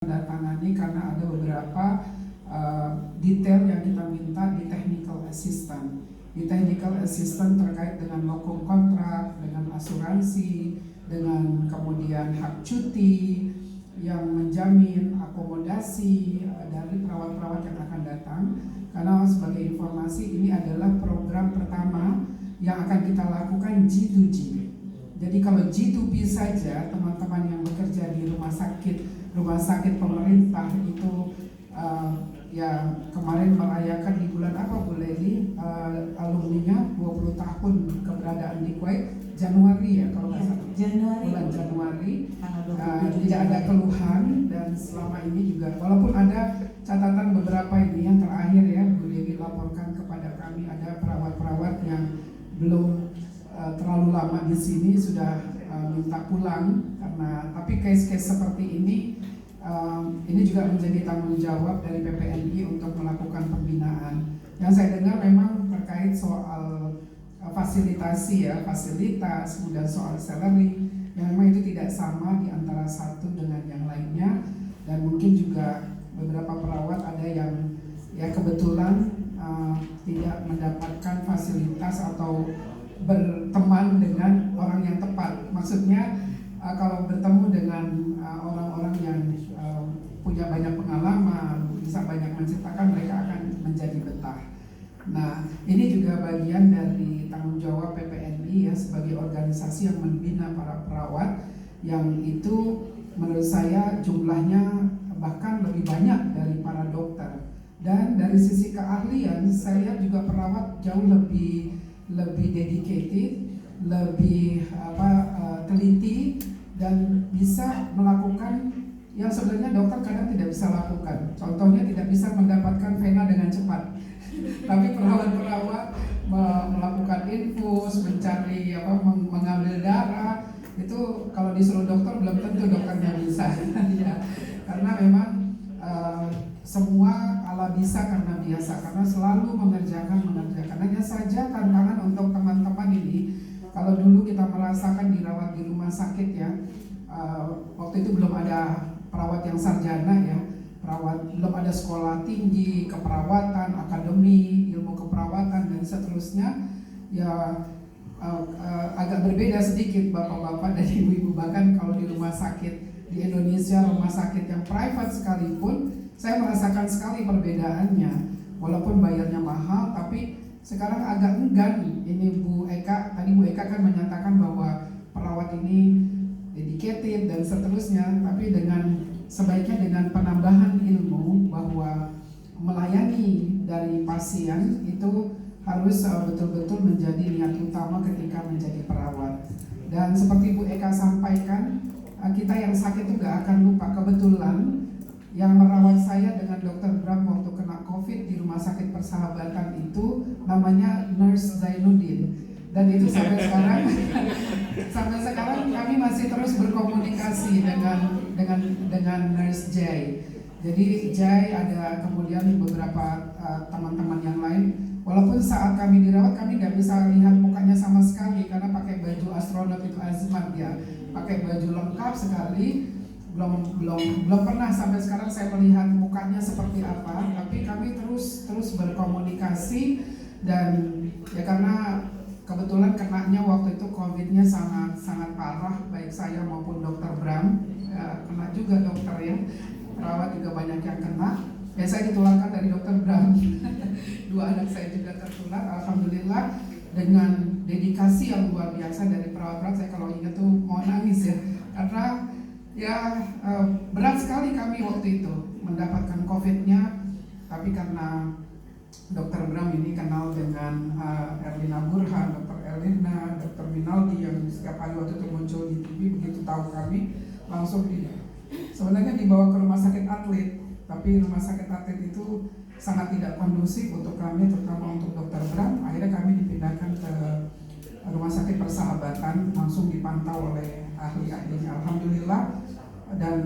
tangani karena ada beberapa detail yang kita minta di technical assistant. Di technical assistant terkait dengan lokum kontrak, dengan asuransi, dengan kemudian hak cuti yang menjamin akomodasi dari perawat-perawat yang akan datang. Karena sebagai informasi ini adalah program pertama yang akan kita lakukan G2G. Jadi kalau G2P saja teman-teman yang bekerja di rumah sakit pemerintah itu ya kemarin merayakan di bulan apa Bu Leli alumninya 20 tahun keberadaan di Kuwait Januari ya kalau nggak salah bulan Januari tidak ada keluhan dan selama ini juga walaupun ada catatan beberapa ini yang terakhir ya Bu Leli laporkan kepada kami ada perawat-perawat yang belum terlalu lama di sini sudah minta pulang karena tapi case-case seperti ini juga menjadi tanggung jawab dari PPNI untuk melakukan pembinaan. Yang saya dengar memang terkait soal fasilitasi ya, fasilitas, kemudian soal salary, yang memang itu tidak sama di antara satu dengan yang lainnya dan mungkin juga beberapa perawat ada yang ya kebetulan tidak mendapatkan fasilitas atau berteman dengan orang yang tepat. Maksudnya kalau bertemu dengan orang-orang yang punya banyak pengalaman, bisa banyak menciptakan, mereka akan menjadi betah. Nah, ini juga bagian dari tanggung jawab PPNI ya sebagai organisasi yang membina para perawat yang itu menurut saya jumlahnya bahkan lebih banyak dari para dokter. Dan dari sisi keahlian, saya lihat juga perawat jauh lebih dedicated, lebih teliti dan bisa melakukan yang sebenarnya dokter kadang tidak bisa lakukan. Contohnya tidak bisa mendapatkan vena dengan cepat. Tapi perawat-perawat melakukan infus, mencari mengambil darah itu kalau disuruh dokter belum tentu dokternya bisa. Ya. Karena memang semua ala bisa karena biasa, karena selalu mengerjakan. Hanya saja tantangan untuk teman-teman ini, kalau dulu kita merasakan dirawat di rumah sakit ya, waktu itu belum ada perawat yang sarjana ya, belum ada sekolah tinggi keperawatan, akademi ilmu keperawatan dan seterusnya ya. Agak berbeda sedikit bapak-bapak dan ibu-ibu, bahkan kalau di rumah sakit di Indonesia, rumah sakit yang private sekalipun, saya merasakan sekali perbedaannya. Walaupun bayarnya mahal, tapi sekarang agak enggan. Ini Bu Eka kan menyatakan bahwa perawat ini dedicated dan seterusnya, tapi sebaiknya dengan penambahan ilmu bahwa melayani dari pasien itu harus betul-betul menjadi niat utama ketika menjadi perawat. Dan seperti Bu Eka sampaikan, kita yang sakit itu gak akan lupa. Kebetulan yang merawat saya dengan Dr. Bram waktu kena COVID di Rumah Sakit Persahabatan itu namanya Nurse Zainuddin. Dan itu sampai sekarang kami masih terus berkomunikasi dengan Nurse Jai. Jadi Jai ada kemudian beberapa teman-teman yang lain. Walaupun saat kami dirawat kami nggak bisa lihat mukanya sama sekali karena pakai baju astronot itu azmat ya, pakai baju lengkap sekali. Belum pernah sampai sekarang saya melihat mukanya seperti apa, tapi kami terus berkomunikasi dan ya karena kebetulan kenanya waktu itu COVID-nya sangat parah, baik saya maupun Dr. Bram ya, kena juga dokter ya, perawat juga banyak yang kena. Ya saya ditularkan dari Dr. Bram. 2 anak saya juga tertular, alhamdulillah dengan dedikasi yang luar biasa dari perawat-perawat. Saya kalau ingat tuh mau nangis ya, karena ya berat sekali kami waktu itu mendapatkan COVID-nya, tapi karena Dr. Bram ini kenal dengan Erlina Burhan, Dr. Elina, Dr. Minaldi yang setiap hari waktu itu muncul di TV, begitu tahu kami langsung sebenarnya dibawa ke rumah sakit atlet, tapi rumah sakit atlet itu sangat tidak kondusif untuk kami, terutama untuk Dr. Bram. Akhirnya kami dipindahkan ke Rumah Sakit Persahabatan, langsung dipantau oleh ahli-ahlinya, alhamdulillah. Dan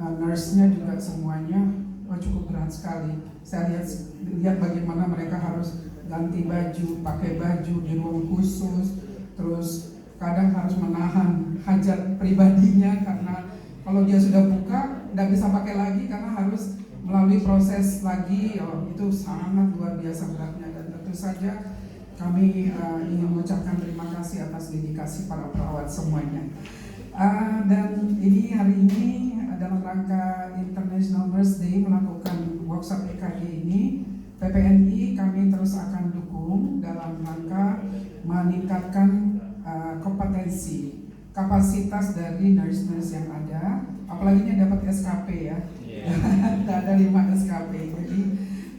nurse-nya juga semuanya cukup berat sekali. Saya lihat bagaimana mereka harus ganti baju, pakai baju di ruang khusus, terus kadang harus menahan hajat pribadinya karena kalau dia sudah buka nggak bisa pakai lagi karena harus melalui proses lagi. Itu sangat luar biasa beratnya, dan tentu saja kami ingin mengucapkan terima kasih atas dedikasi para perawat semuanya. Dan ini hari ini dalam rangka International Nurse Day melakukan workshop EKG ini, PPNI kami terus akan dukung dalam rangka meningkatkan kompetensi, kapasitas dari nurse-nurse yang ada, apalagi ini dapat SKP ya, ada 5 SKP. Jadi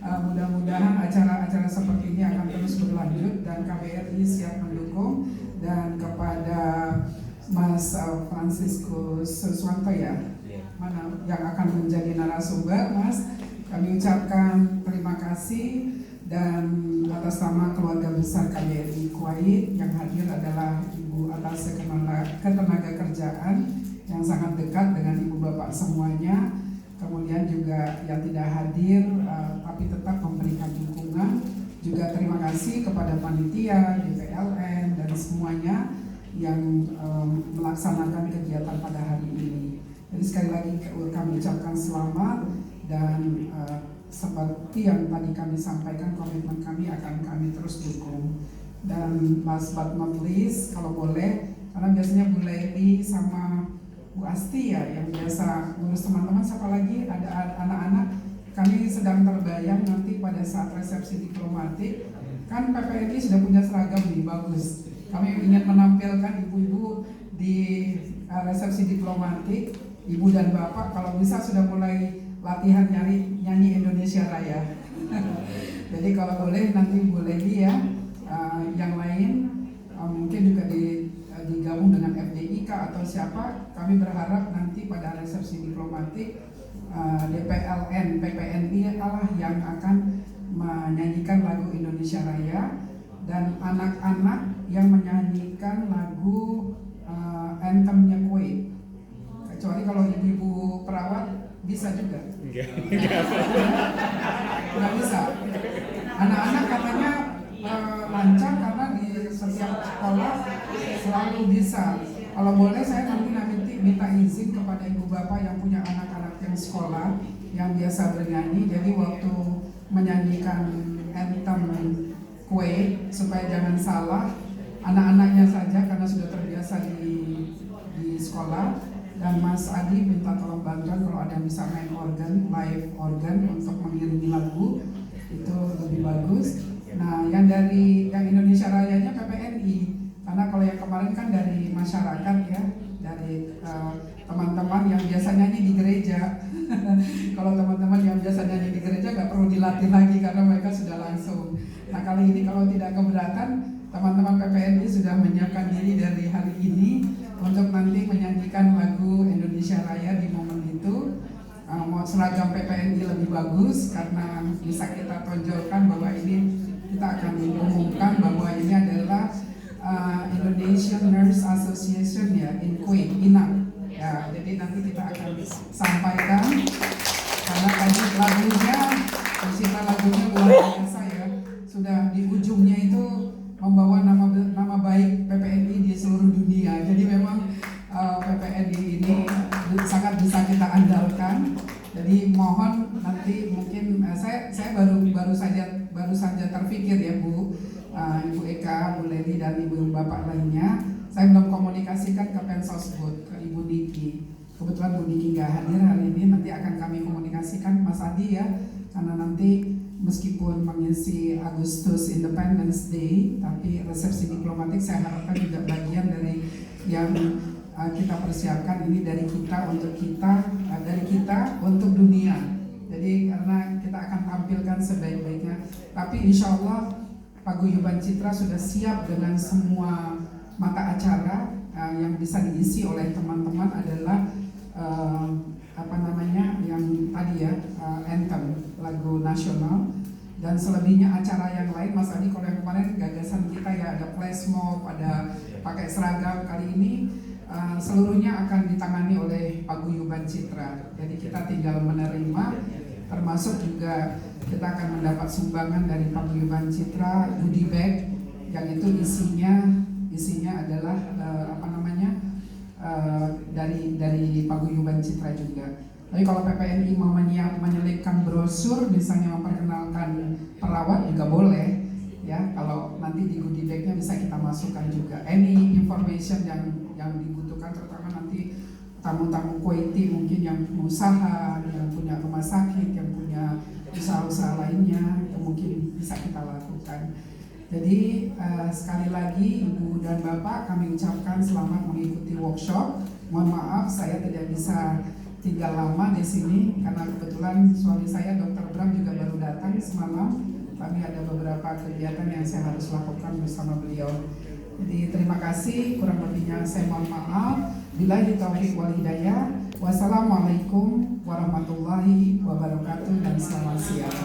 mudah-mudahan acara-acara seperti ini akan terus berlanjut dan KBRI siap mendukung. Dan kepada Mas Francisco Suswanto ya, mana yang akan menjadi narasumber, Mas, kami ucapkan terima kasih. Dan atas nama keluarga besar KBRI Kuwait yang hadir adalah Ibu atas ketenagakerjaan yang sangat dekat dengan Ibu Bapak semuanya. Kemudian juga yang tidak hadir tapi tetap memberikan dukungan. Juga terima kasih kepada panitia, DPLN, dan semuanya yang melaksanakan kegiatan pada hari ini. Jadi sekali lagi kami ucapkan selamat, dan seperti yang tadi kami sampaikan, komitmen kami akan kami terus dukung. Dan last but not least, kalau boleh, karena biasanya Bu Lely sama Bu Asti ya yang biasa ngurus teman-teman, siapa lagi, ada anak-anak, kami sedang terbayang nanti pada saat resepsi diplomatik, kan PPNI sudah punya seragam nih, bagus. Kami ingin menampilkan ibu-ibu di resepsi diplomatik, ibu dan bapak kalau bisa sudah mulai latihan nyanyi Indonesia Raya. Jadi kalau boleh nanti Bu Lely ya, yang lain mungkin juga digabung dengan FDIK atau siapa, kami berharap nanti pada resepsi diplomatik DPLN, PPNI lah yang akan menyanyikan lagu Indonesia Raya, dan anak-anak yang menyanyikan lagu anthemnya Kuwait. Kecuali kalau ibu-ibu perawat bisa juga. Nggak bisa. Anak-anak katanya lancar karena di setiap sekolah selalu bisa. Kalau boleh saya nanti minta izin kepada ibu bapak yang punya anak-anak yang sekolah yang biasa bernyanyi, jadi waktu menyanyikan anthem Kuwait supaya jangan salah, anak-anaknya saja karena sudah terbiasa di sekolah. Dan Mas Adi minta tolong bantuan kalau ada yang bisa main organ, live organ untuk mengiringi lagu, itu lebih bagus. Nah, yang Indonesia Rayanya PPNI, karena kalau yang kemarin kan dari masyarakat ya, dari teman-teman yang biasa nyanyi di gereja. Kalau teman-teman yang biasa nyanyi di gereja nggak perlu dilatih lagi karena mereka sudah langsung. Nah, kali ini kalau tidak keberatan, teman-teman PPNI sudah menyiapkan diri dari hari ini untuk nanti menyanyikan lagu Indonesia Raya di momen itu. Seragam PPNI lebih bagus karena bisa kita tonjolkan bahwa ini kita akan mengumumkan bahwa ini adalah Indonesian Nurse Association ya in Kuwait, INAK. Ya, jadi nanti kita akan sampaikan karena tadi lagunya, pencipta lagunya luar biasa ya. Sudah di ujungnya itu membawa nama baik PPNI di seluruh dunia. Jadi memang PPNI ini sangat bisa kita andalkan. Jadi mohon nanti mungkin saya baru saja terpikir ya Bu, Ibu Eka, Bu Lely, dan Ibu Bapak lainnya. Saya belum komunikasikan ke Pensosbud, ke Ibu Niki. Kebetulan Bu Niki nggak hadir hari ini, nanti akan kami komunikasikan Mas Adi ya, karena nanti meskipun mengisi Agustus Independence Day, tapi resepsi diplomatik saya harapkan juga bagian dari yang kita persiapkan ini dari kita untuk dunia. Jadi karena kita akan tampilkan sebaik-baiknya. Tapi insya Allah Paguyuban Citra sudah siap dengan semua mata acara yang bisa diisi oleh teman-teman adalah yang tadi ya, anthem, lagu nasional. Dan selebihnya acara yang lain, Mas Adi, kalau yang kemarin gagasan kita ya ada flash mob, ada pakai seragam, kali ini seluruhnya akan ditangani oleh Paguyuban Citra. Jadi kita tinggal menerima, termasuk juga kita akan mendapat sumbangan dari Paguyuban Citra goodie bag yang itu isinya adalah dari Paguyuban Citra juga. Tapi kalau PPNI mau menyelipkan brosur, misalnya memperkenalkan perawat juga boleh. Ya, kalau nanti di goodie bag-nya bisa kita masukkan juga. Any information yang dibutuhkan, terutama nanti tamu-tamu Kuwaiti mungkin yang usaha, yang punya rumah sakit, yang punya usaha-usaha lainnya, itu mungkin bisa kita lakukan. Jadi sekali lagi Ibu dan Bapak, kami ucapkan selamat mengikuti workshop. Mohon maaf saya tidak bisa tinggal lama di sini karena kebetulan suami saya Dr. Bram juga baru datang semalam. Kami ada beberapa kegiatan yang saya harus lakukan bersama beliau. Jadi terima kasih, kurang lebihnya saya mohon maaf. Billahi taufiq wal hidayah. Wassalamualaikum warahmatullahi wabarakatuh dan selamat siang.